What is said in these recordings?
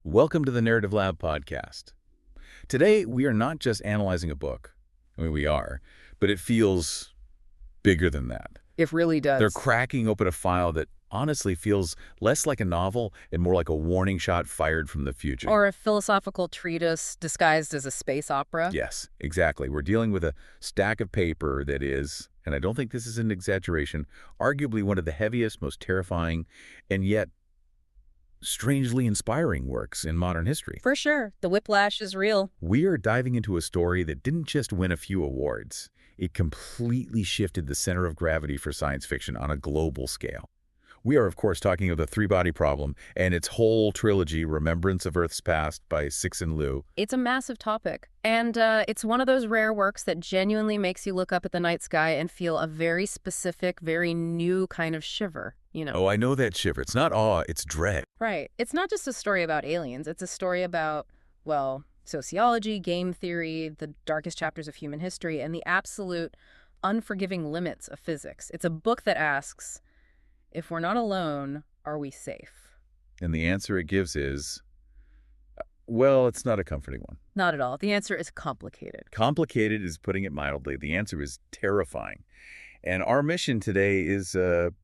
Welcome to the Narrative Lab podcast. Today, we are not just analyzing a book. I mean, we are, but it feels bigger than that. It really They're does. cracking open a file that honestly feels less like a novel and more like a warning shot fired from the future. Or a philosophical treatise disguised as a space opera. Yes, exactly. We're dealing with a stack of paper that is, and I don't think this is an exaggeration, arguably one of the heaviest, most terrifying, and yet strangely inspiring works in modern history. For sure. The whiplash is real. We are diving into a story that didn't just win a few awards. It completely shifted the center of gravity for science fiction on a global scale. We are, of course, talking of the three-body problem and its whole trilogy, Remembrance of Earth's Past by Cixin Liu. It's a massive topic. And it's one of those rare works that genuinely makes you look up at the night sky and feel a very specific, very new kind of shiver, you know. Oh, I know that shiver. It's not awe, it's dread. Right. It's not just a story about aliens. It's a story about, well, sociology, game theory, the darkest chapters of human history, and the absolute unforgiving limits of physics. It's a book that asks, if we're not alone, are we safe? And the answer it gives is, well, it's not a comforting one. Not at all. The answer is complicated. Complicated is putting it mildly. The answer is terrifying. And our mission today is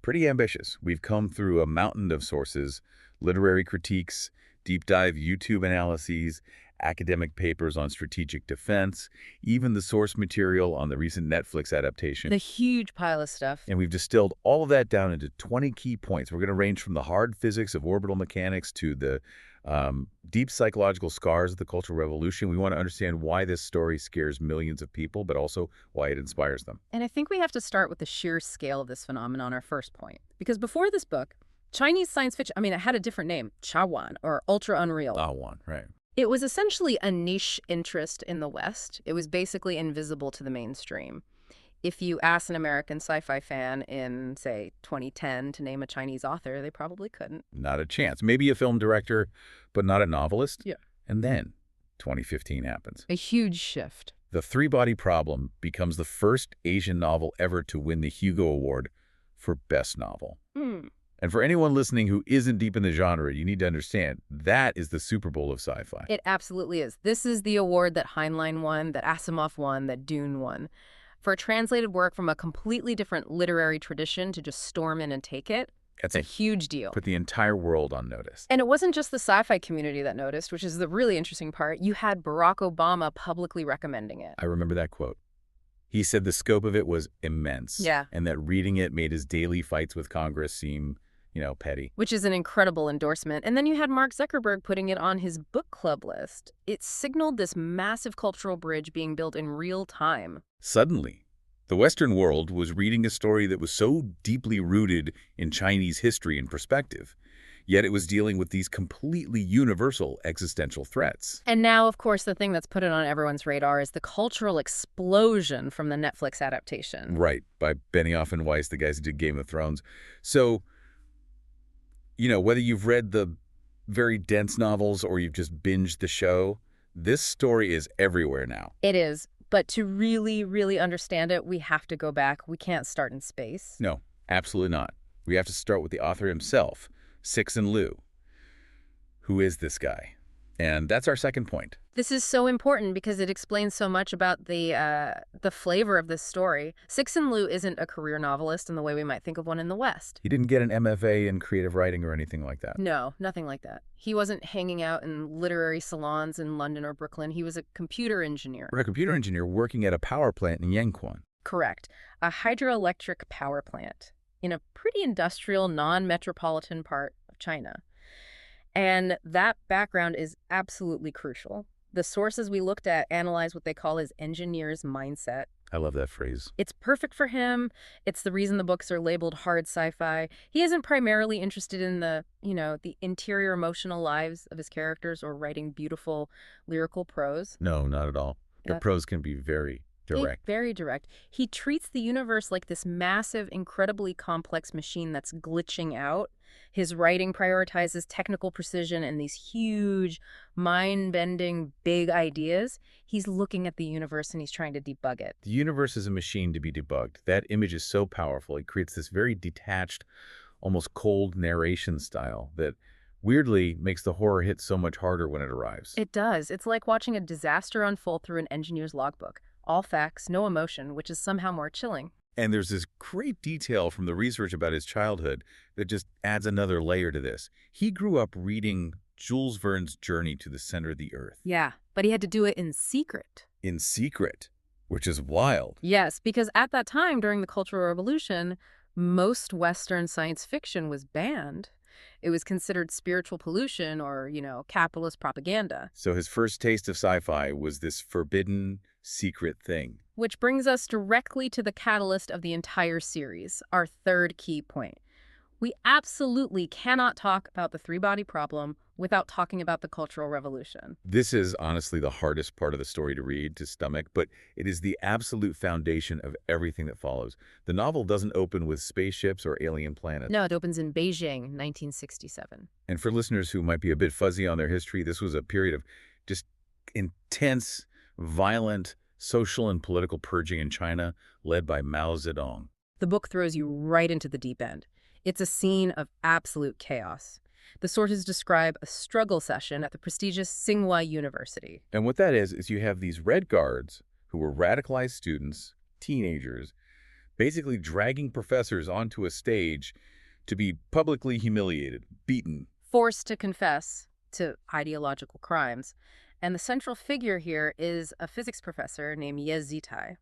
pretty ambitious. We've come through a mountain of sources, literary critiques, deep dive YouTube analyses, academic papers on strategic defense, even the source material on the recent Netflix adaptation. The huge pile of stuff. And we've distilled all of that down into 20 key points. We're going to range from the hard physics of orbital mechanics to the deep psychological scars of the Cultural Revolution. We want to understand why this story scares millions of people, but also why it inspires them. And I think we have to start with the sheer scale of this phenomenon, our first point. Because before this book, Chinese science fiction, it had a different name, Chaohuan, or Ultra Unreal. Chaohuan, right. It was essentially a niche interest in the West. It was basically invisible to the mainstream. If you ask an American sci-fi fan in, say, 2010 to name a Chinese author, they probably couldn't. Not a chance. Maybe a film director, but not a novelist. Yeah. And then 2015 happens. A huge shift. The Three-Body Problem becomes the first Asian novel ever to win the Hugo Award for Best Novel. And for anyone listening who isn't deep in the genre, you need to understand that is the Super Bowl of sci-fi. It absolutely is. This is the award that Heinlein won, that Asimov won, that Dune won. For a translated work from a completely different literary tradition to just storm in and take it, it's a huge deal. Put the entire world on notice. And it wasn't just the sci-fi community that noticed, which is the really interesting part. You had Barack Obama publicly recommending it. I remember that quote. He said the scope of it was immense. Yeah. And that reading it made his daily fights with Congress seem, petty. Which is an incredible endorsement. And then you had Mark Zuckerberg putting it on his book club list. It signaled this massive cultural bridge being built in real time. Suddenly, the Western world was reading a story that was so deeply rooted in Chinese history and perspective, yet it was dealing with these completely universal existential threats. And now, of course, the thing that's put it on everyone's radar is the cultural explosion from the Netflix adaptation. Right, by Benioff and Weiss, the guys who did Game of Thrones. So, whether you've read the very dense novels or you've just binged the show, this story is everywhere now. It is. But to really, really understand it, we have to go back. We can't start in space. No, absolutely not. We have to start with the author himself, Cixin Liu. Who is this guy? And that's our second point. This is so important because it explains so much about the flavor of this story. Cixin Liu isn't a career novelist in the way we might think of one in the West. He didn't get an MFA in creative writing or anything like that. No, nothing like that. He wasn't hanging out in literary salons in London or Brooklyn. He was a computer engineer. Or a computer engineer working at a power plant in Yanquan. Correct. A hydroelectric power plant in a pretty industrial, non-metropolitan part of China. And that background is absolutely crucial. The sources we looked at analyze what they call his engineer's mindset. I love that phrase. It's perfect for him. It's the reason the books are labeled hard sci-fi. He isn't primarily interested in the interior emotional lives of his characters or writing beautiful lyrical prose. No, not at all. Their prose can be very direct. Very direct. He treats the universe like this massive, incredibly complex machine that's glitching out. His writing prioritizes technical precision and these huge, mind-bending, big ideas. He's looking at the universe and he's trying to debug it. The universe is a machine to be debugged. That image is so powerful. It creates this very detached, almost cold narration style that weirdly makes the horror hit so much harder when it arrives. It does. It's like watching a disaster unfold through an engineer's logbook. All facts, no emotion, which is somehow more chilling. And there's this great detail from the research about his childhood that just adds another layer to this. He grew up reading Jules Verne's Journey to the Center of the Earth. Yeah, but he had to do it in secret. In secret, which is wild. Yes, because at that time, during the Cultural Revolution, most Western science fiction was banned. It was considered spiritual pollution or, capitalist propaganda. So his first taste of sci-fi was this forbidden, secret thing. Which brings us directly to the catalyst of the entire series, our third key point. We absolutely cannot talk about the three-body problem without talking about the Cultural Revolution. This is honestly the hardest part of the story to read, to stomach, but it is the absolute foundation of everything that follows. The novel doesn't open with spaceships or alien planets. No, it opens in Beijing, 1967. And for listeners who might be a bit fuzzy on their history, this was a period of just intense, violent, social and political purging in China, led by Mao Zedong. The book throws you right into the deep end. It's a scene of absolute chaos. The sources describe a struggle session at the prestigious Tsinghua University. And what that is you have these Red Guards who were radicalized students, teenagers, basically dragging professors onto a stage to be publicly humiliated, beaten. Forced to confess to ideological crimes. And the central figure here is a physics professor named Ye Zitai.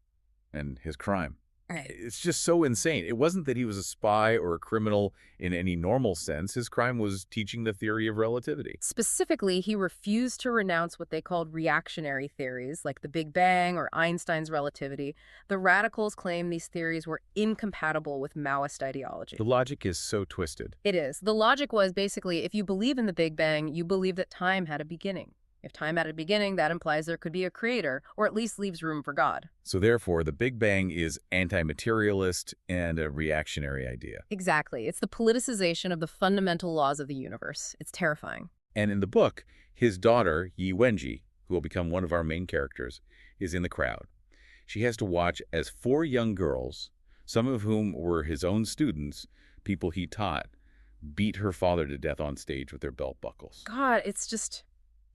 And his crime. Right. It's just so insane. It wasn't that he was a spy or a criminal in any normal sense. His crime was teaching the theory of relativity. Specifically, he refused to renounce what they called reactionary theories, like the Big Bang or Einstein's relativity. The radicals claimed these theories were incompatible with Maoist ideology. The logic is so twisted. It is. The logic was basically, if you believe in the Big Bang, you believe that time had a beginning. If time had a beginning, that implies there could be a creator, or at least leaves room for God. So therefore, the Big Bang is anti-materialist and a reactionary idea. Exactly. It's the politicization of the fundamental laws of the universe. It's terrifying. And in the book, his daughter, Yi Wenji, who will become one of our main characters, is in the crowd. She has to watch as 4 young girls, some of whom were his own students, people he taught, beat her father to death on stage with their belt buckles. God,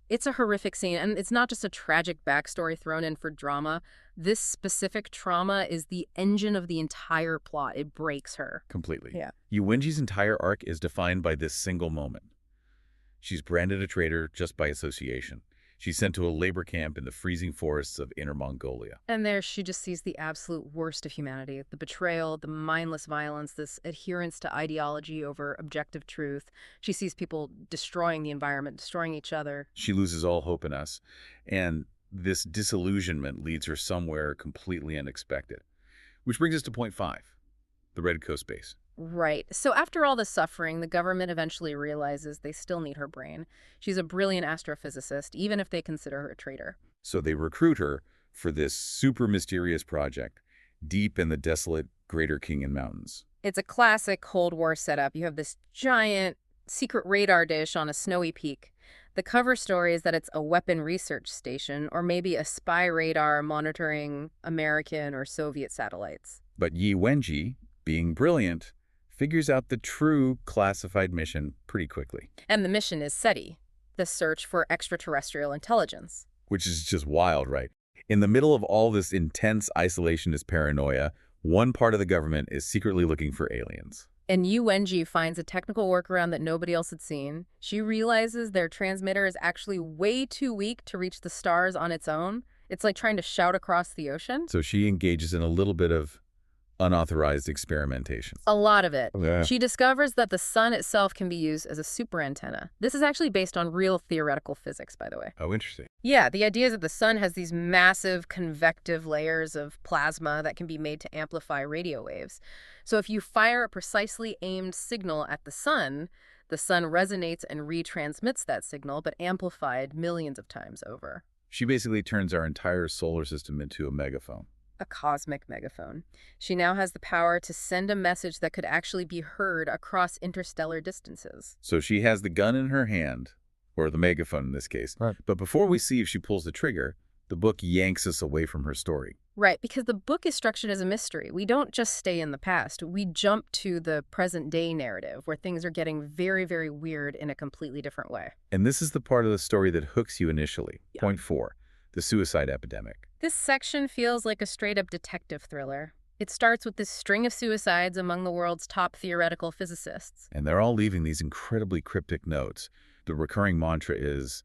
it's a horrific scene, and it's not just a tragic backstory thrown in for drama. This specific trauma is the engine of the entire plot. It breaks her. Completely. Yeah. Yi Wenji's entire arc is defined by this single moment. She's branded a traitor just by association. She's sent to a labor camp in the freezing forests of Inner Mongolia. And there she just sees the absolute worst of humanity. The betrayal, the mindless violence, this adherence to ideology over objective truth. She sees people destroying the environment, destroying each other. She loses all hope in us. And this disillusionment leads her somewhere completely unexpected. Which brings us to point 5, the Red Coast base. Right. So after all the suffering, the government eventually realizes they still need her brain. She's a brilliant astrophysicist, even if they consider her a traitor. So they recruit her for this super mysterious project deep in the desolate Greater Khingan Mountains. It's a classic Cold War setup. You have this giant secret radar dish on a snowy peak. The cover story is that it's a weapon research station or maybe a spy radar monitoring American or Soviet satellites. But Yi Wenji, being brilliant, figures out the true classified mission pretty quickly. And the mission is SETI, the search for extraterrestrial intelligence. Which is just wild, right? In the middle of all this intense isolationist paranoia, one part of the government is secretly looking for aliens. And Yu Wenji finds a technical workaround that nobody else had seen. She realizes their transmitter is actually way too weak to reach the stars on its own. It's like trying to shout across the ocean. So she engages in a little bit of unauthorized experimentation. A lot of it. Yeah. She discovers that the sun itself can be used as a super antenna. This is actually based on real theoretical physics, by the way. Oh, interesting. Yeah, the idea is that the sun has these massive convective layers of plasma that can be made to amplify radio waves. So if you fire a precisely aimed signal at the sun resonates and retransmits that signal, but amplified millions of times over. She basically turns our entire solar system into a megaphone. A cosmic megaphone. She now has the power to send a message that could actually be heard across interstellar distances. So she has the gun in her hand, or the megaphone in this case. Right. But before we see if she pulls the trigger, The book yanks us away from her story. Right, because the book is structured as a mystery. We don't just stay in the past. We jump to the present day narrative where things are getting very, very weird in a completely different way. And this is the part of the story that hooks you initially. Yeah. Point 4, the suicide epidemic. This section feels like a straight-up detective thriller. It starts with this string of suicides among the world's top theoretical physicists. And they're all leaving these incredibly cryptic notes. The recurring mantra is,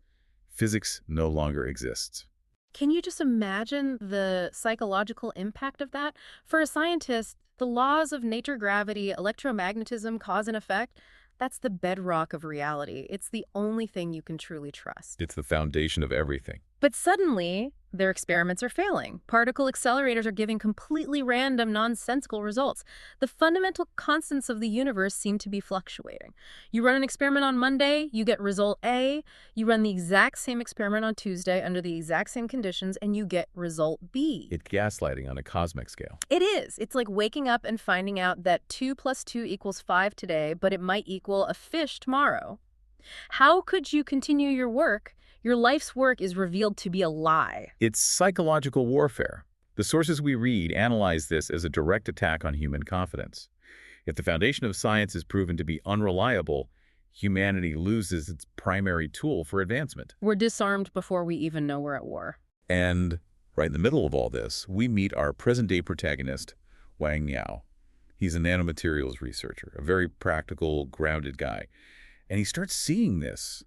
physics no longer exists. Can you just imagine the psychological impact of that? For a scientist, the laws of nature, gravity, electromagnetism, cause and effect, that's the bedrock of reality. It's the only thing you can truly trust. It's the foundation of everything. But suddenly, their experiments are failing. Particle accelerators are giving completely random, nonsensical results. The fundamental constants of the universe seem to be fluctuating. You run an experiment on Monday, you get result A. You run the exact same experiment on Tuesday under the exact same conditions, and you get result B. It's gaslighting on a cosmic scale. It is. It's like waking up and finding out that 2 + 2 = 5 today, but it might equal a fish tomorrow. How could you continue your work? Your life's work is revealed to be a lie. It's psychological warfare. The sources we read analyze this as a direct attack on human confidence. If the foundation of science is proven to be unreliable, humanity loses its primary tool for advancement. We're disarmed before we even know we're at war. And right in the middle of all this, we meet our present-day protagonist, Wang Miao. He's a nanomaterials researcher, a very practical, grounded guy. And he starts seeing this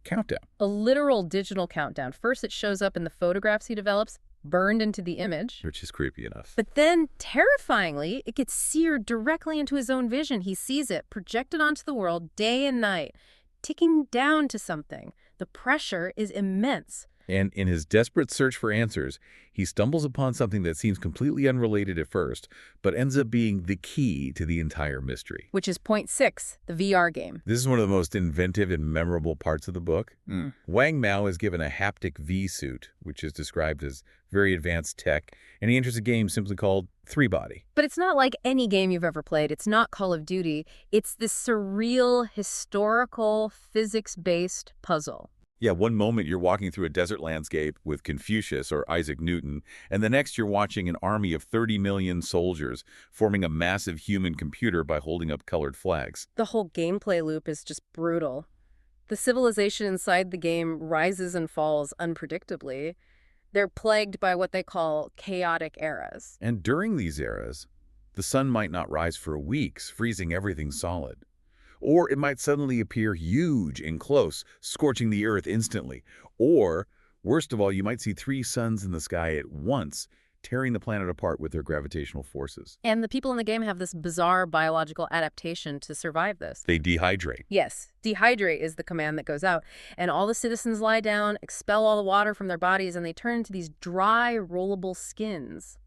countdown. A literal digital countdown. First, it shows up in the photographs he develops, burned into the image. Which is creepy enough. But then, terrifyingly, it gets seared directly into his own vision. He sees it projected onto the world day and night, ticking down to something. The pressure is immense. And in his desperate search for answers, he stumbles upon something that seems completely unrelated at first, but ends up being the key to the entire mystery. Which is point 6, the VR game. This is one of the most inventive and memorable parts of the book. Wang Miao is given a haptic V-suit, which is described as very advanced tech, and he enters a game simply called Three-Body. But it's not like any game you've ever played. It's not Call of Duty. It's this surreal, historical, physics-based puzzle. Yeah, one moment you're walking through a desert landscape with Confucius or Isaac Newton, and the next you're watching an army of 30 million soldiers forming a massive human computer by holding up colored flags. The whole gameplay loop is just brutal. The civilization inside the game rises and falls unpredictably. They're plagued by what they call chaotic eras. And during these eras, the sun might not rise for weeks, freezing everything solid. Or it might suddenly appear huge and close, scorching the earth instantly. Or, worst of all, you might see 3 suns in the sky at once, tearing the planet apart with their gravitational forces. And the people in the game have this bizarre biological adaptation to survive this. They dehydrate. Yes, dehydrate is the command that goes out. And all the citizens lie down, expel all the water from their bodies, and they turn into these dry, rollable skins.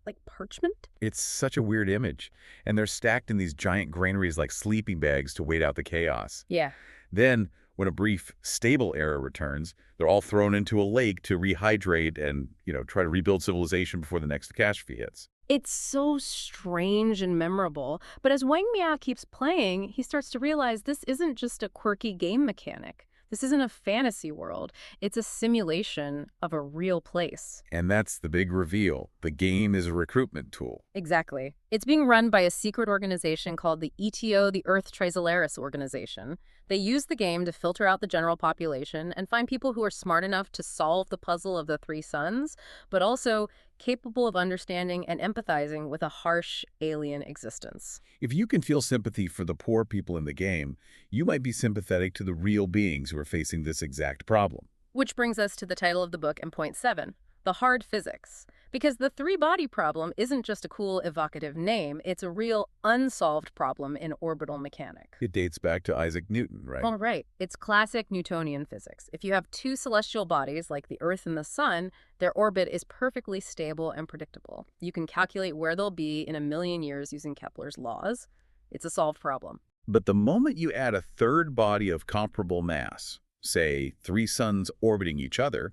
Like parchment? It's such a weird image. And they're stacked in these giant granaries like sleeping bags to wait out the chaos. Yeah. Then, when a brief, stable era returns, they're all thrown into a lake to rehydrate and, try to rebuild civilization before the next catastrophe hits. It's so strange and memorable. But as Wang Miao keeps playing, he starts to realize this isn't just a quirky game mechanic. This isn't a fantasy world. It's a simulation of a real place. And that's the big reveal. The game is a recruitment tool. Exactly. It's being run by a secret organization called the ETO, the Earth Trisolaris Organization. They use the game to filter out the general population and find people who are smart enough to solve the puzzle of the 3 suns, but also capable of understanding and empathizing with a harsh alien existence. If you can feel sympathy for the poor people in the game, you might be sympathetic to the real beings who are facing this exact problem. Which brings us to the title of the book and point 7, the hard physics. Because the 3-body problem isn't just a cool, evocative name, it's a real unsolved problem in orbital mechanics. It dates back to Isaac Newton, right? Well, right. It's classic Newtonian physics. If you have 2 celestial bodies, like the Earth and the Sun, their orbit is perfectly stable and predictable. You can calculate where they'll be in 1,000,000 years using Kepler's laws. It's a solved problem. But the moment you add a third body of comparable mass, say 3 suns orbiting each other,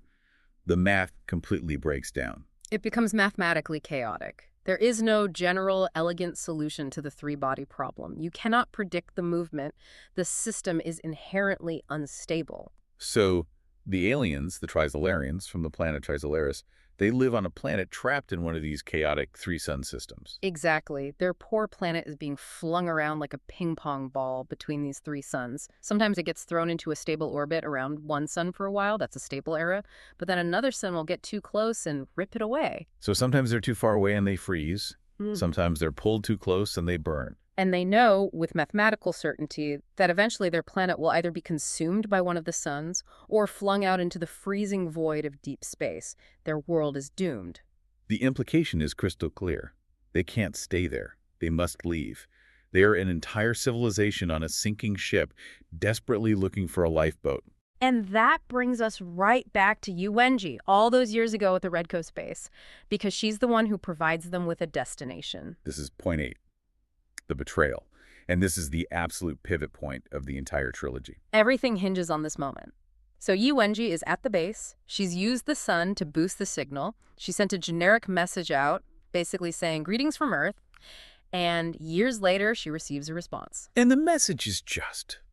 the math completely breaks down. It becomes mathematically chaotic. There is no general, elegant solution to the 3-body problem. You cannot predict the movement. The system is inherently unstable. So The aliens, the Trisolarians from the planet Trisolaris, they live on a planet trapped in one of these chaotic three-sun systems. Exactly. Their poor planet is being flung around like a ping pong ball between these three suns. Sometimes it gets thrown into a stable orbit around one sun for a while. That's a stable era. But then another sun will get too close and rip it away. So sometimes they're too far away and they freeze. Mm. Sometimes they're pulled too close and they burn. And they know with mathematical certainty that eventually their planet will either be consumed by one of the suns or flung out into the freezing void of deep space. Their world is doomed. The implication is crystal clear. They can't stay there. They must leave. They are an entire civilization on a sinking ship, desperately looking for a lifeboat. And that brings us right back to Yu Wenji, all those years ago at the Red Coast base, because she's the one who provides them with a destination. This is point 8, the betrayal. And this is the absolute pivot point of the entire trilogy. Everything hinges on this moment. So Yu Wenji is at the base. She's used the sun to boost the signal. She sent a generic message out, basically saying, "Greetings from Earth." And years later, she receives a response. And the message is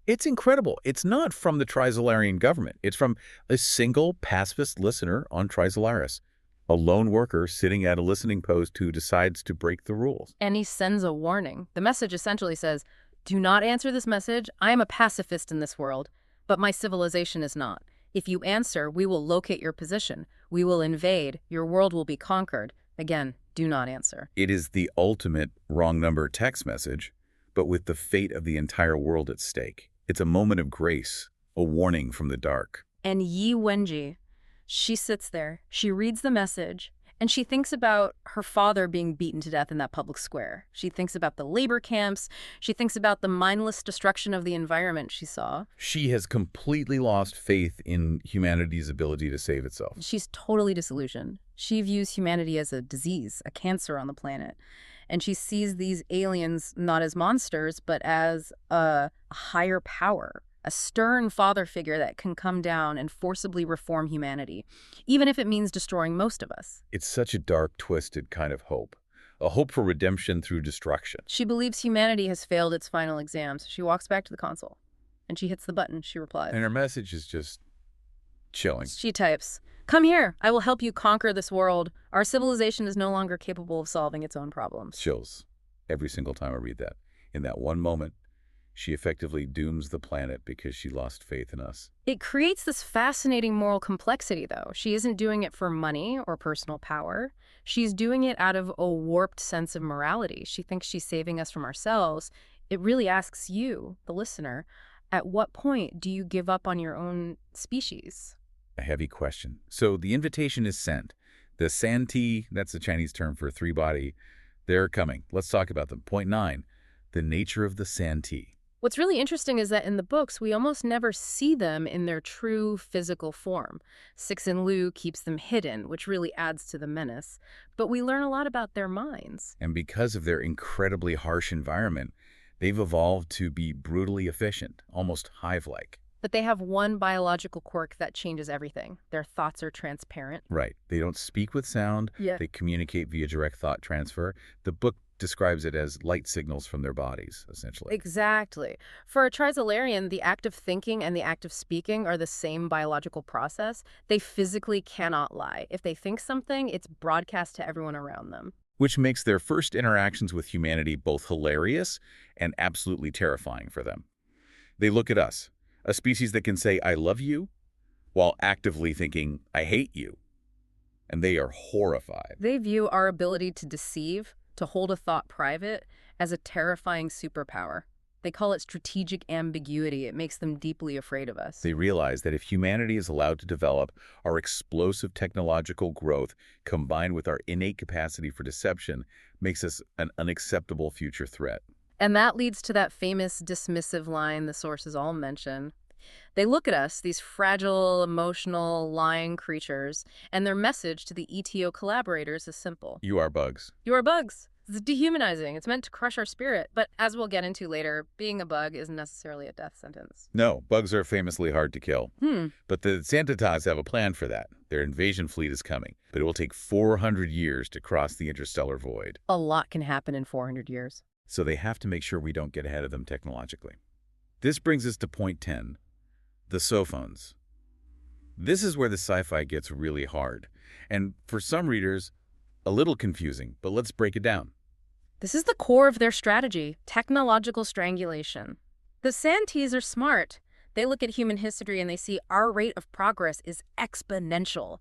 it's incredible. It's not from the Trisolarian government. It's from a single pacifist listener on Trisolaris, a lone worker sitting at a listening post who decides to break the rules. And he sends a warning. The message essentially says, "Do not answer this message. I am a pacifist in this world, but my civilization is not. If you answer, we will locate your position. We will invade. Your world will be conquered. Again, do not answer." It is the ultimate wrong number text message, but with the fate of the entire world at stake. It's a moment of grace, a warning from the dark. And Yi Wenji, she sits there, she reads the message, and she thinks about her father being beaten to death in that public square. She thinks about the labor camps. She thinks about the mindless destruction of the environment she saw. She has completely lost faith in humanity's ability to save itself. She's totally disillusioned. She views humanity as a disease, a cancer on the planet. And she sees these aliens not as monsters, but as a higher power, a stern father figure that can come down and forcibly reform humanity, even if it means destroying most of us. It's such a dark, twisted kind of hope. A hope for redemption through destruction. She believes humanity has failed its final exam, so she walks back to the console. And she hits the button. She replies. And her message is just chilling. She types, "Come here. I will help you conquer this world. Our civilization is no longer capable of solving its own problems." Chills every single time I read that. In that one moment, she effectively dooms the planet because she lost faith in us. It creates this fascinating moral complexity, though. She isn't doing it for money or personal power. She's doing it out of a warped sense of morality. She thinks she's saving us from ourselves. It really asks you, the listener, at what point do you give up on your own species? A heavy question. So the invitation is sent. The Santee, that's the Chinese term for three-body, they're coming. Let's talk about them. Point 9, the nature of the Santee. What's really interesting is that in the books, we almost never see them in their true physical form. Cixin Liu keeps them hidden, which really adds to the menace. But we learn a lot about their minds. And because of their incredibly harsh environment, they've evolved to be brutally efficient, almost hive-like. But they have one biological quirk that changes everything. Their thoughts are transparent. Right. They don't speak with sound. Yeah. They communicate via direct thought transfer. The book describes it as light signals from their bodies, essentially. Exactly. For a Trisolarian, the act of thinking and the act of speaking are the same biological process. They physically cannot lie. If they think something, it's broadcast to everyone around them. Which makes their first interactions with humanity both hilarious and absolutely terrifying for them. They look at us, a species that can say, "I love you," while actively thinking, "I hate you." And they are horrified. They view our ability to deceive, to hold a thought private, as a terrifying superpower. They call it strategic ambiguity. It makes them deeply afraid of us. They realize that if humanity is allowed to develop, our explosive technological growth, combined with our innate capacity for deception, makes us an unacceptable future threat. And that leads to that famous dismissive line the sources all mention. They look at us, these fragile, emotional, lying creatures, and their message to the ETO collaborators is simple. You are bugs. You are bugs. It's dehumanizing. It's meant to crush our spirit. But as we'll get into later, being a bug isn't necessarily a death sentence. No, bugs are famously hard to kill. Hmm. But the Santatas have a plan for that. Their invasion fleet is coming, but it will take 400 years to cross the interstellar void. A lot can happen in 400 years. So they have to make sure we don't get ahead of them technologically. This brings us to point 10, the Sophones. This is where the sci-fi gets really hard. And for some readers, a little confusing, but let's break it down. This is the core of their strategy, technological strangulation. The Santis are smart. They look at human history and they see our rate of progress is exponential.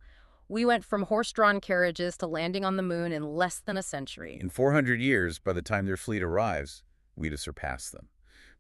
We went from horse-drawn carriages to landing on the moon in less than a century. In 400 years, by the time their fleet arrives, we'd have surpassed them.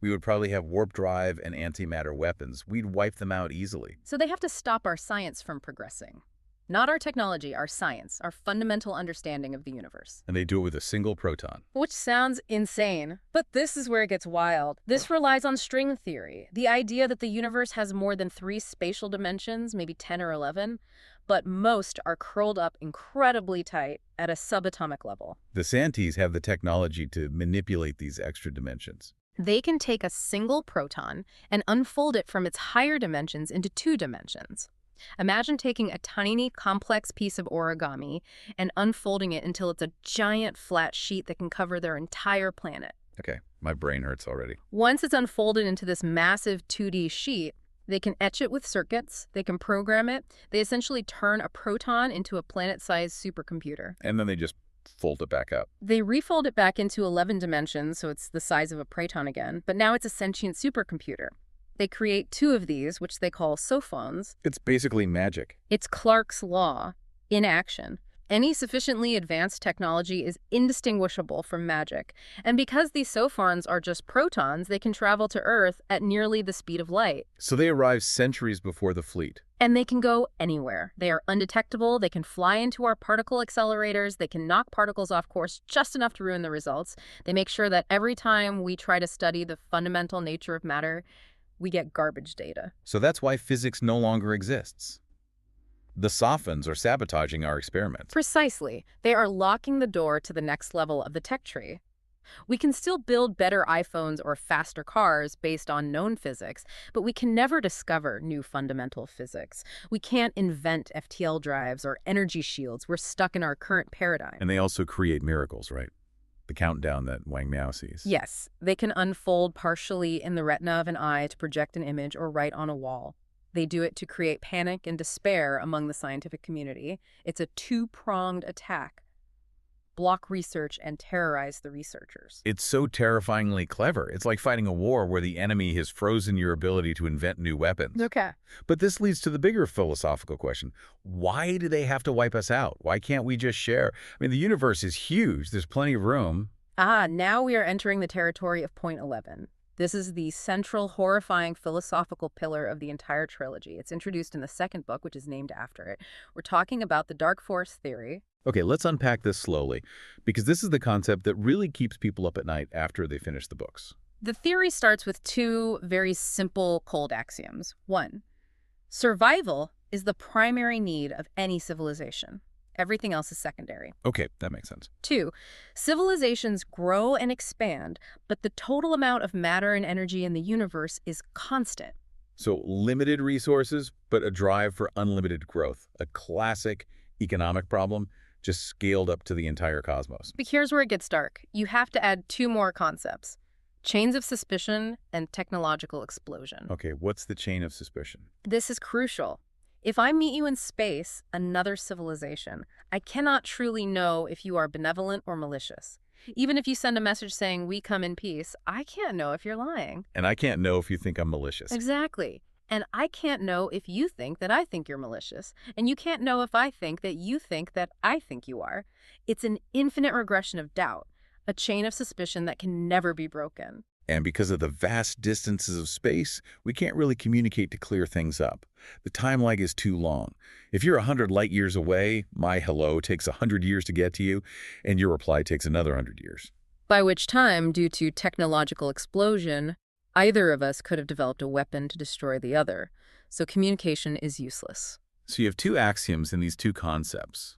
We would probably have warp drive and antimatter weapons. We'd wipe them out easily. So they have to stop our science from progressing. Not our technology, our science, our fundamental understanding of the universe. And they do it with a single proton. Which sounds insane, but this is where it gets wild. This relies on string theory, the idea that the universe has more than 3 spatial dimensions, maybe 10 or 11, but most are curled up incredibly tight at a subatomic level. The Santis have the technology to manipulate these extra dimensions. They can take a single proton and unfold it from its higher dimensions into 2 dimensions. Imagine taking a tiny, complex piece of origami and unfolding it until it's a giant flat sheet that can cover their entire planet. Okay, my brain hurts already. Once it's unfolded into this massive 2D sheet, they can etch it with circuits, they can program it, they essentially turn a proton into a planet-sized supercomputer. And then they just fold it back up. They refold it back into 11 dimensions, so it's the size of a proton again, but now it's a sentient supercomputer. They create 2 of these, which they call sophons. It's basically magic. It's Clarke's law in action. Any sufficiently advanced technology is indistinguishable from magic. And because these sophons are just protons, they can travel to Earth at nearly the speed of light. So they arrive centuries before the fleet. And they can go anywhere. They are undetectable, they can fly into our particle accelerators, they can knock particles off course just enough to ruin the results. They make sure that every time we try to study the fundamental nature of matter, we get garbage data. So that's why physics no longer exists. The sophons are sabotaging our experiments. Precisely. They are locking the door to the next level of the tech tree. We can still build better iPhones or faster cars based on known physics, but we can never discover new fundamental physics. We can't invent FTL drives or energy shields. We're stuck in our current paradigm. And they also create miracles, right? The countdown that Wang Miao sees. Yes, they can unfold partially in the retina of an eye to project an image or write on a wall. They do it to create panic and despair among the scientific community. It's a 2-pronged attack. Block research and terrorize the researchers. It's so terrifyingly clever. It's like fighting a war where the enemy has frozen your ability to invent new weapons. Okay. But this leads to the bigger philosophical question. Why do they have to wipe us out? Why can't we just share? I mean, the universe is huge. There's plenty of room. Now we are entering the territory of point 11. This is the central, horrifying philosophical pillar of the entire trilogy. It's introduced in the 2nd book, which is named after it. We're talking about the dark force theory. Okay, let's unpack this slowly, because this is the concept that really keeps people up at night after they finish the books. The theory starts with 2 very simple cold axioms. 1, survival is the primary need of any civilization. Everything else is secondary. Okay, that makes sense. 2, civilizations grow and expand, but the total amount of matter and energy in the universe is constant. So limited resources, but a drive for unlimited growth. A classic economic problem, just scaled up to the entire cosmos. But here's where it gets dark. You have to add 2 more concepts: chains of suspicion and technological explosion. Okay, what's the chain of suspicion? This is crucial. If I meet you in space, another civilization, I cannot truly know if you are benevolent or malicious. Even if you send a message saying, "We come in peace," I can't know if you're lying. And I can't know if you think I'm malicious. Exactly. And I can't know if you think that I think you're malicious. And you can't know if I think that you think that I think you are. It's an infinite regression of doubt, a chain of suspicion that can never be broken. And because of the vast distances of space, we can't really communicate to clear things up. The time lag is too long. If you're 100 light years away, my hello takes 100 years to get to you, and your reply takes another 100 years. By which time, due to technological explosion, either of us could have developed a weapon to destroy the other. So communication is useless. So you have 2 axioms in these 2 concepts.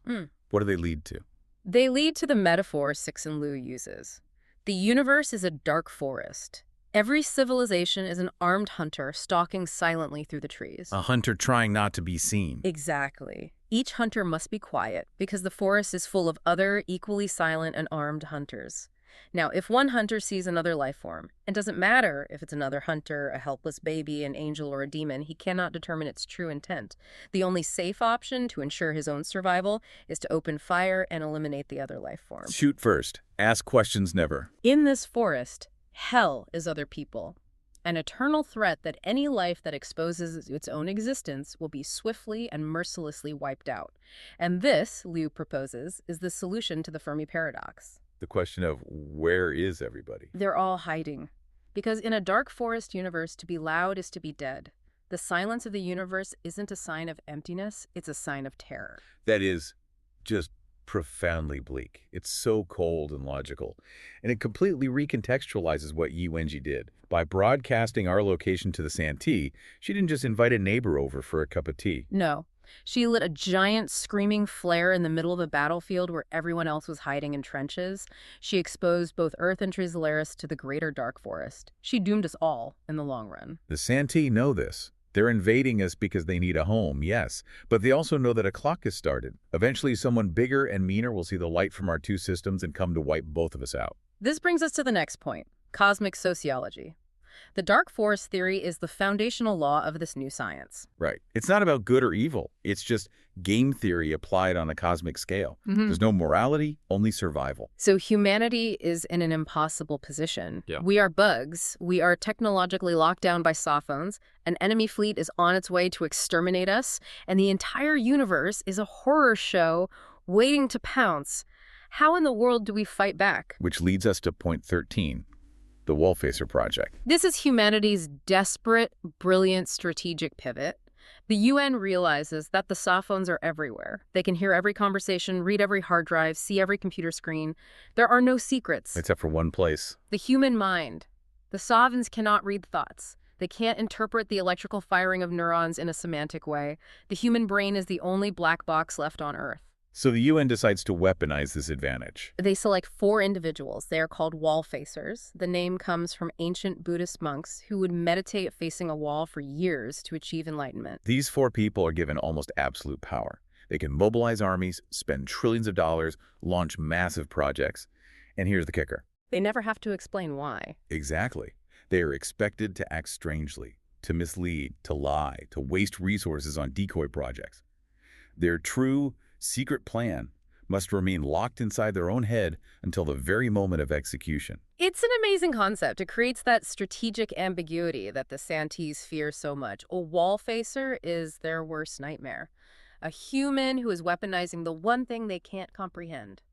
What do they lead to? They lead to the metaphor Cixin Liu uses. The universe is a dark forest. Every civilization is an armed hunter stalking silently through the trees. A hunter trying not to be seen. Exactly. Each hunter must be quiet because the forest is full of other equally silent and armed hunters. Now, if one hunter sees another life form, it doesn't matter if it's another hunter, a helpless baby, an angel, or a demon, he cannot determine its true intent. The only safe option to ensure his own survival is to open fire and eliminate the other life form. Shoot first. Ask questions never. In this forest, hell is other people. An eternal threat that any life that exposes its own existence will be swiftly and mercilessly wiped out. And this, Liu proposes, is the solution to the Fermi Paradox. The question of where is everybody? They're all hiding. Because in a dark forest universe, to be loud is to be dead. The silence of the universe isn't a sign of emptiness, it's a sign of terror. That is just profoundly bleak. It's so cold and logical. And it completely recontextualizes what Yi Wenji did. By broadcasting our location to the Santee, she didn't just invite a neighbor over for a cup of tea. No. She lit a giant screaming flare in the middle of a battlefield where everyone else was hiding in trenches. She exposed both Earth and Trisolaris to the greater dark forest. She doomed us all in the long run. The Santee know this. They're invading us because they need a home, yes, but they also know that a clock has started. Eventually, someone bigger and meaner will see the light from our two systems and come to wipe both of us out. This brings us to the next point, cosmic sociology. The dark forest theory is the foundational law of this new science. Right. It's not about good or evil. It's just game theory applied on a cosmic scale. There's no morality, only survival. So humanity is in an impossible position. Yeah. We are bugs. We are technologically locked down by soft phones. An enemy fleet is on its way to exterminate us. And the entire universe is a horror show waiting to pounce. How in the world do we fight back? Which leads us to point 13. The Wallfacer Project. This is humanity's desperate, brilliant strategic pivot. The UN realizes that the soft phones are everywhere. They can hear every conversation, read every hard drive, see every computer screen. There are no secrets. Except for one place. The human mind. The sovereigns cannot read thoughts. They can't interpret the electrical firing of neurons in a semantic way. The human brain is the only black box left on Earth. So the UN decides to weaponize this advantage. They select 4 individuals. They are called wall-facers. The name comes from ancient Buddhist monks who would meditate facing a wall for years to achieve enlightenment. These 4 people are given almost absolute power. They can mobilize armies, spend trillions of dollars, launch massive projects. And here's the kicker. They never have to explain why. Exactly. They are expected to act strangely, to mislead, to lie, to waste resources on decoy projects. Their true secret plan must remain locked inside their own head until the very moment of execution. It's an amazing concept. It creates that strategic ambiguity that the Santees fear so much. A wall-facer is their worst nightmare. A human who is weaponizing the one thing they can't comprehend.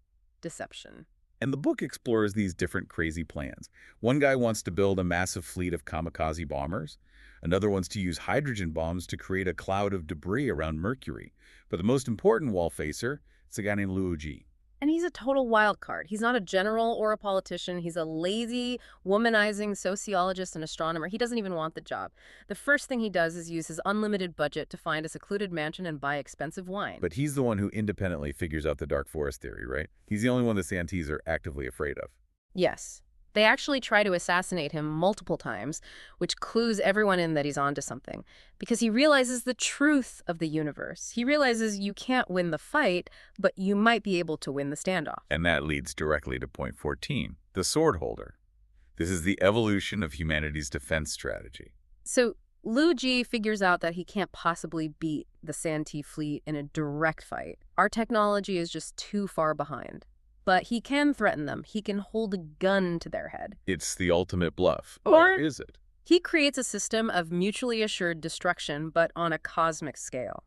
Deception. And the book explores these different crazy plans. One guy wants to build a massive fleet of kamikaze bombers. Another wants to use hydrogen bombs to create a cloud of debris around Mercury. But the most important wall-facer is a guy named Liu Ji. And he's a total wild card. He's not a general or a politician. He's a lazy, womanizing sociologist and astronomer. He doesn't even want the job. The first thing he does is use his unlimited budget to find a secluded mansion and buy expensive wine. But he's the one who independently figures out the dark forest theory, right? He's the only one the Santees are actively afraid of. Yes. They actually try to assassinate him multiple times, which clues everyone in that he's onto something. Because he realizes the truth of the universe. He realizes you can't win the fight, but you might be able to win the standoff. And that leads directly to point 14, the sword holder. This is the evolution of humanity's defense strategy. So Liu Ji figures out that he can't possibly beat the Santee fleet in a direct fight. Our technology is just too far behind. But he can threaten them. He can hold a gun to their head. It's the ultimate bluff. Or is it? He creates a system of mutually assured destruction, but on a cosmic scale.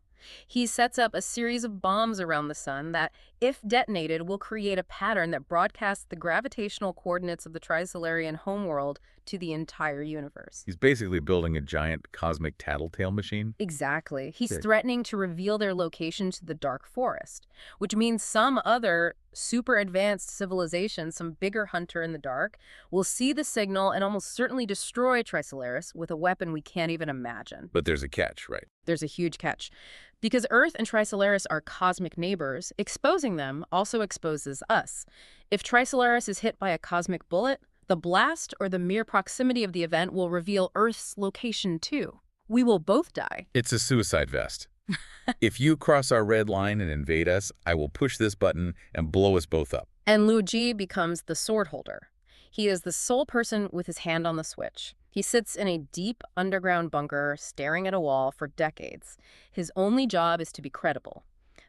He sets up a series of bombs around the sun that, if detonated, will create a pattern that broadcasts the gravitational coordinates of the Trisolarian homeworld to the entire universe. He's basically building a giant cosmic tattletale machine. Exactly. He's Sick. threatening to reveal their location to the dark forest, which means some other super advanced civilization, some bigger hunter in the dark, will see the signal and almost certainly destroy Trisolaris with a weapon we can't even imagine. But there's a catch, right? There's a huge catch. Because Earth and Trisolaris are cosmic neighbors, exposing them also exposes us. If Trisolaris is hit by a cosmic bullet, the blast or the mere proximity of the event will reveal Earth's location too. We will both die. It's a suicide vest. If you cross our red line and invade us, I will push this button and blow us both up. And Liu Ji becomes the sword holder. He is the sole person with his hand on the switch. He sits in a deep underground bunker staring at a wall for decades. His only job is to be credible.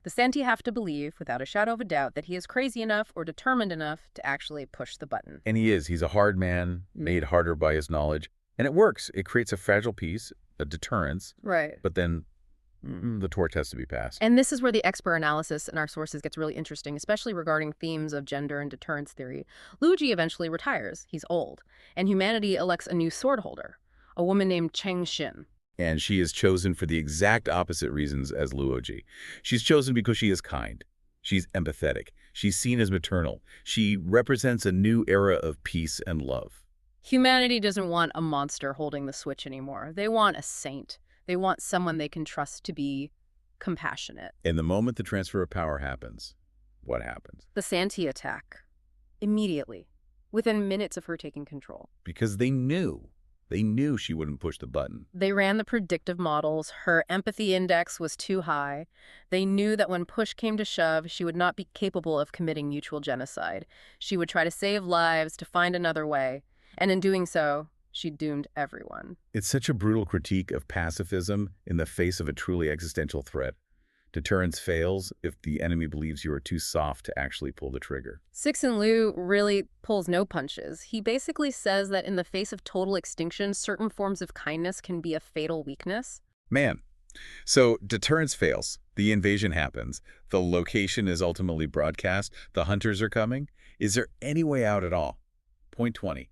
The Senti have to believe, without a shadow of a doubt, that he is crazy enough or determined enough to actually push the button. And he is. He's a hard man, made harder by his knowledge. And it works. It creates a fragile peace, a deterrence. Right. But then the torch has to be passed. And this is where the expert analysis in our sources gets really interesting, especially regarding themes of gender and deterrence theory. Liu Ji eventually retires. He's old. And humanity elects a new sword holder, a woman named Cixin. And she is chosen for the exact opposite reasons as Luoji. She's chosen because she is kind. She's empathetic. She's seen as maternal. She represents a new era of peace and love. Humanity doesn't want a monster holding the switch anymore. They want a saint. They want someone they can trust to be compassionate. And the moment the transfer of power happens, what happens? The Santee attack. Immediately. Within minutes of her taking control. Because they knew. They knew she wouldn't push the button. They ran the predictive models. Her empathy index was too high. They knew that when push came to shove, she would not be capable of committing mutual genocide. She would try to save lives, to find another way. And in doing so, she doomed everyone. It's such a brutal critique of pacifism in the face of a truly existential threat. Deterrence fails if the enemy believes you are too soft to actually pull the trigger. Cixin Liu really pulls no punches. He basically says that in the face of total extinction, certain forms of kindness can be a fatal weakness. Man. So deterrence fails. The invasion happens. The location is ultimately broadcast. The hunters are coming. Is there any way out at all? Point 20.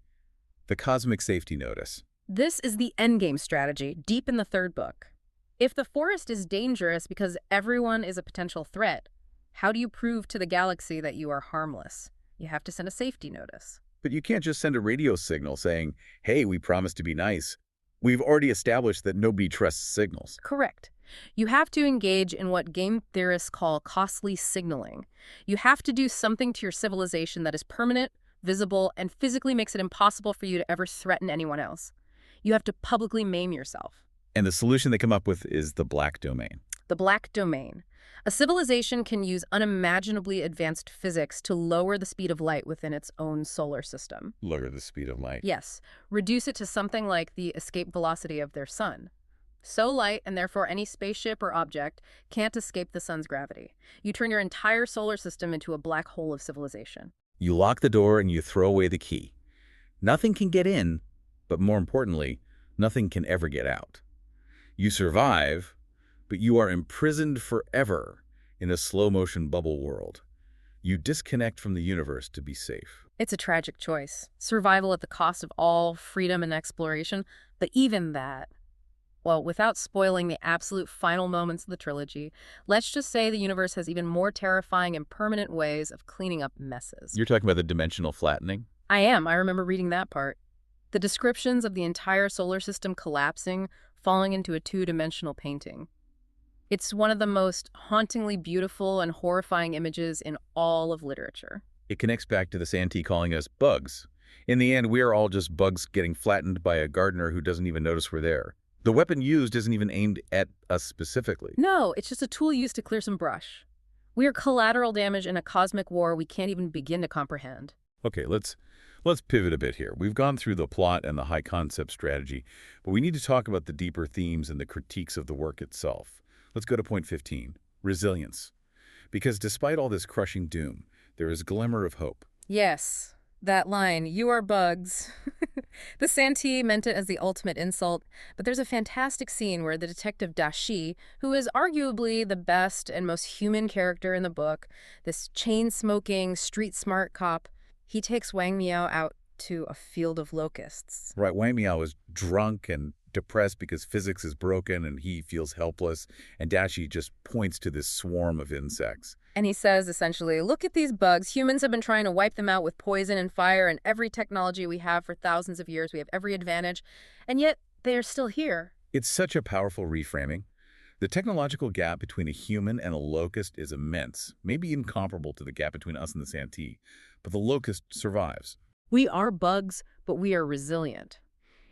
The cosmic safety notice. This is the endgame strategy, deep in the third book. If the forest is dangerous because everyone is a potential threat, how do you prove to the galaxy that you are harmless? You have to send a safety notice. But you can't just send a radio signal saying, hey, we promise to be nice. We've already established that nobody trusts signals. Correct. You have to engage in what game theorists call costly signaling. You have to do something to your civilization that is permanent, visible, and physically makes it impossible for you to ever threaten anyone else. You have to publicly maim yourself. And the solution they come up with is the black domain. The black domain. A civilization can use unimaginably advanced physics to lower the speed of light within its own solar system. Lower the speed of light. Yes, reduce it to something like the escape velocity of their sun. So light, and therefore any spaceship or object, can't escape the sun's gravity. You turn your entire solar system into a black hole of civilization. You lock the door and you throw away the key. Nothing can get in, but more importantly, nothing can ever get out. You survive, but you are imprisoned forever in a slow-motion bubble world. You disconnect from the universe to be safe. It's a tragic choice. Survival at the cost of all freedom and exploration, but even that, well, without spoiling the absolute final moments of the trilogy, let's just say the universe has even more terrifying and permanent ways of cleaning up messes. You're talking about the dimensional flattening? I am. I remember reading that part. The descriptions of the entire solar system collapsing, falling into a two-dimensional painting. It's one of the most hauntingly beautiful and horrifying images in all of literature. It connects back to the Santee calling us bugs. In the end, we are all just bugs getting flattened by a gardener who doesn't even notice we're there. The weapon used isn't even aimed at us specifically. No, it's just a tool used to clear some brush. We are collateral damage in a cosmic war we can't even begin to comprehend. Okay, let's pivot a bit here. We've gone through the plot and the high concept strategy, but we need to talk about the deeper themes and the critiques of the work itself. Let's go to point 15, resilience. Because despite all this crushing doom, there is a glimmer of hope. Yes, that line, "You are bugs." The Santee meant it as the ultimate insult, but there's a fantastic scene where the detective Dashi, who is arguably the best and most human character in the book, this chain-smoking, street-smart cop, he takes Wang Miao out to a field of locusts. Right, Wang Miao is drunk and depressed because physics is broken and he feels helpless, and Dashi just points to this swarm of insects. And he says, essentially, look at these bugs. Humans have been trying to wipe them out with poison and fire and every technology we have for thousands of years. We have every advantage, and yet they are still here. It's such a powerful reframing. The technological gap between a human and a locust is immense, maybe incomparable to the gap between us and the Santee, but the locust survives. We are bugs, but we are resilient.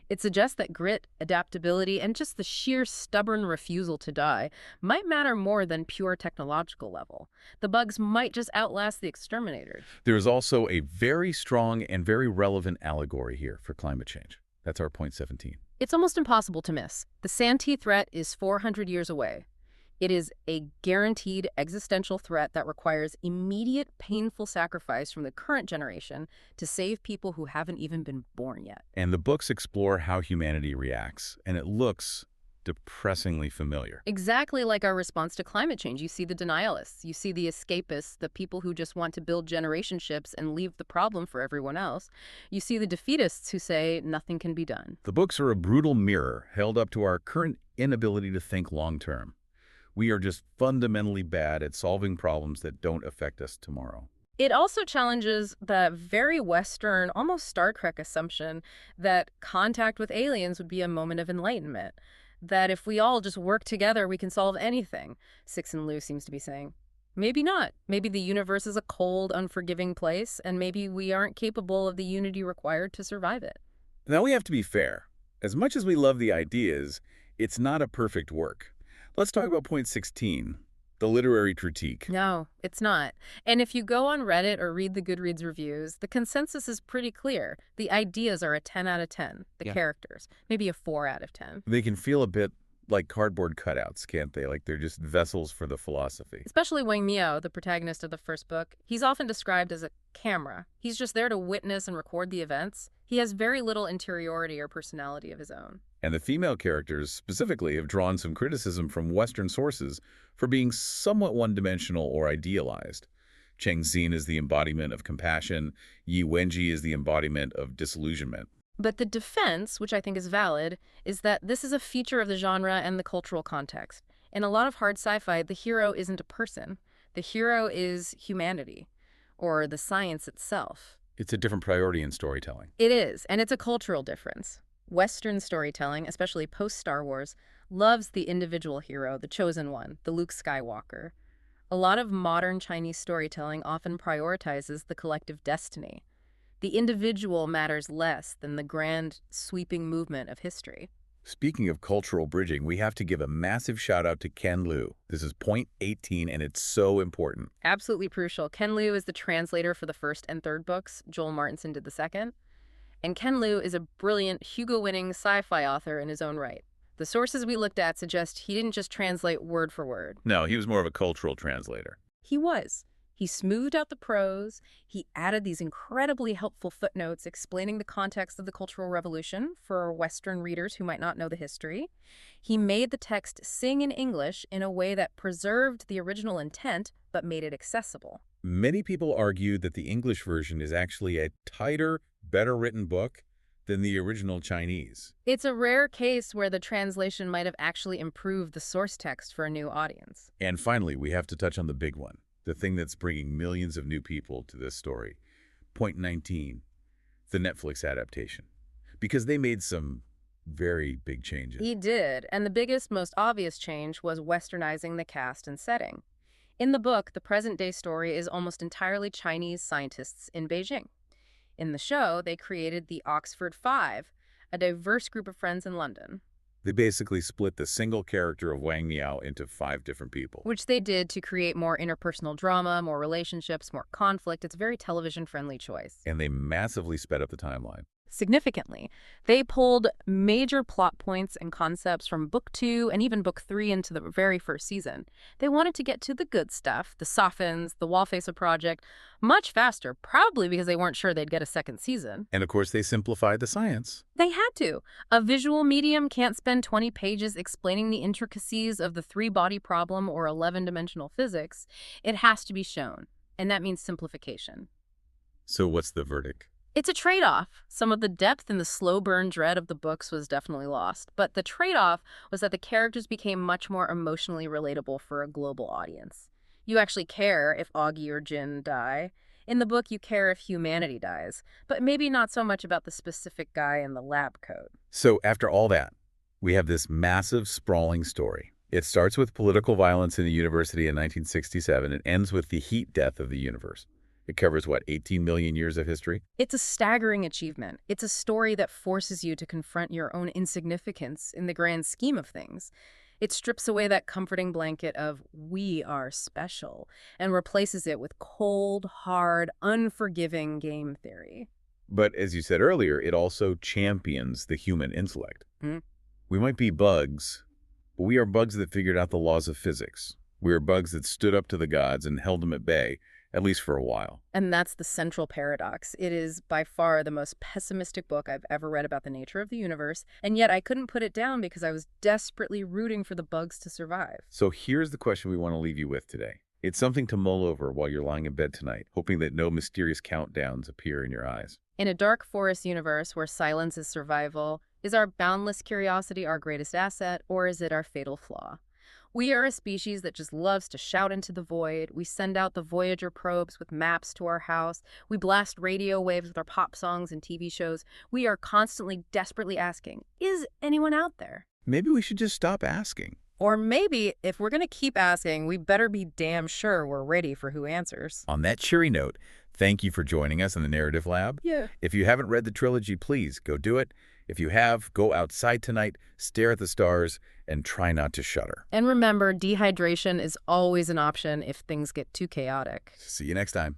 It suggests that grit, adaptability, and just the sheer stubborn refusal to die might matter more than pure technological level. The bugs might just outlast the exterminators. There is also a very strong and very relevant allegory here for climate change. That's our point 17. It's almost impossible to miss. The Santee threat is 400 years away. It is a guaranteed existential threat that requires immediate, painful sacrifice from the current generation to save people who haven't even been born yet. And the books explore how humanity reacts, and it looks depressingly familiar. Exactly like our response to climate change. You see the denialists, you see the escapists, the people who just want to build generation ships and leave the problem for everyone else. You see the defeatists who say nothing can be done. The books are a brutal mirror held up to our current inability to think long-term. We are just fundamentally bad at solving problems that don't affect us tomorrow. It also challenges the very Western, almost Star Trek assumption that contact with aliens would be a moment of enlightenment. That if we all just work together, we can solve anything, Cixin Liu seems to be saying. Maybe not. Maybe the universe is a cold, unforgiving place, and maybe we aren't capable of the unity required to survive it. Now we have to be fair. As much as we love the ideas, it's not a perfect work. Let's talk about point 16, the literary critique. No, it's not. And if you go on Reddit or read the Goodreads reviews, the consensus is pretty clear. The ideas are a 10 out of 10. The characters, maybe a 4 out of 10. They can feel a bit like cardboard cutouts, can't they? Like they're just vessels for the philosophy. Especially Wang Miao, the protagonist of the first book. He's often described as a camera. He's just there to witness and record the events. He has very little interiority or personality of his own. And the female characters specifically have drawn some criticism from Western sources for being somewhat one-dimensional or idealized. Cheng Xin is the embodiment of compassion. Yi Wenji is the embodiment of disillusionment. But the defense, which I think is valid, is that this is a feature of the genre and the cultural context. In a lot of hard sci-fi, the hero isn't a person. The hero is humanity, or the science itself. It's a different priority in storytelling. It is, and it's a cultural difference. Western storytelling, especially post-Star Wars, loves the individual hero, the chosen one, the Luke Skywalker. A lot of modern Chinese storytelling often prioritizes the collective destiny. The individual matters less than the grand, sweeping movement of history. Speaking of cultural bridging, we have to give a massive shout out to Ken Liu. This is point 18, and it's so important. Absolutely crucial. Ken Liu is the translator for the first and third books. Joel Martinson did the second. And Ken Liu is a brilliant Hugo-winning sci-fi author in his own right. The sources we looked at suggest he didn't just translate word for word. No, he was more of a cultural translator. He was. He smoothed out the prose. He added these incredibly helpful footnotes explaining the context of the Cultural Revolution for Western readers who might not know the history. He made the text sing in English in a way that preserved the original intent but made it accessible. Many people argue that the English version is actually a tighter, better-written book than the original Chinese. It's a rare case where the translation might have actually improved the source text for a new audience. And finally, we have to touch on the big one, the thing that's bringing millions of new people to this story. Point 19, the Netflix adaptation. Because they made some very big changes. He did, and the biggest, most obvious change was westernizing the cast and setting. In the book, the present-day story is almost entirely Chinese scientists in Beijing. In the show, they created the Oxford Five, a diverse group of friends in London. They basically split the single character of Wang Miao into 5 different people. Which they did to create more interpersonal drama, more relationships, more conflict. It's a very television-friendly choice. And they massively sped up the timeline. Significantly. They pulled major plot points and concepts from Book 2 and even Book 3 into the very first season. They wanted to get to the good stuff, the Sophins, the Wallfacer Project, much faster, probably because they weren't sure they'd get a second season. And of course, they simplified the science. They had to. A visual medium can't spend 20 pages explaining the intricacies of the 3-body problem or 11-dimensional physics. It has to be shown, and that means simplification. So what's the verdict? It's a trade-off. Some of the depth and the slow burn dread of the books was definitely lost, but the trade-off was that the characters became much more emotionally relatable for a global audience. You actually care if Augie or Jin die. In the book, you care if humanity dies, but maybe not so much about the specific guy in the lab coat. So after all that, we have this massive, sprawling story. It starts with political violence in the university in 1967 and ends with the heat death of the universe. It covers, what, 18 million years of history? It's a staggering achievement. It's a story that forces you to confront your own insignificance in the grand scheme of things. It strips away that comforting blanket of "we are special" and replaces it with cold, hard, unforgiving game theory. But as you said earlier, it also champions the human intellect. Hmm? We might be bugs, but we are bugs that figured out the laws of physics. We are bugs that stood up to the gods and held them at bay, at least for a while. And that's the central paradox. It is by far the most pessimistic book I've ever read about the nature of the universe, and yet I couldn't put it down because I was desperately rooting for the bugs to survive. So here's the question we want to leave you with today. It's something to mull over while you're lying in bed tonight, hoping that no mysterious countdowns appear in your eyes. In a dark forest universe where silence is survival, is our boundless curiosity our greatest asset, or is it our fatal flaw? We are a species that just loves to shout into the void. We send out the Voyager probes with maps to our house. We blast radio waves with our pop songs and TV shows. We are constantly, desperately asking, is anyone out there? Maybe we should just stop asking. Or maybe, if we're going to keep asking, we better be damn sure we're ready for who answers. On that cheery note, thank you for joining us in the Narrative Lab. Yeah. If you haven't read the trilogy, please go do it. If you have, go outside tonight, stare at the stars, and try not to shudder. And remember, dehydration is always an option if things get too chaotic. See you next time.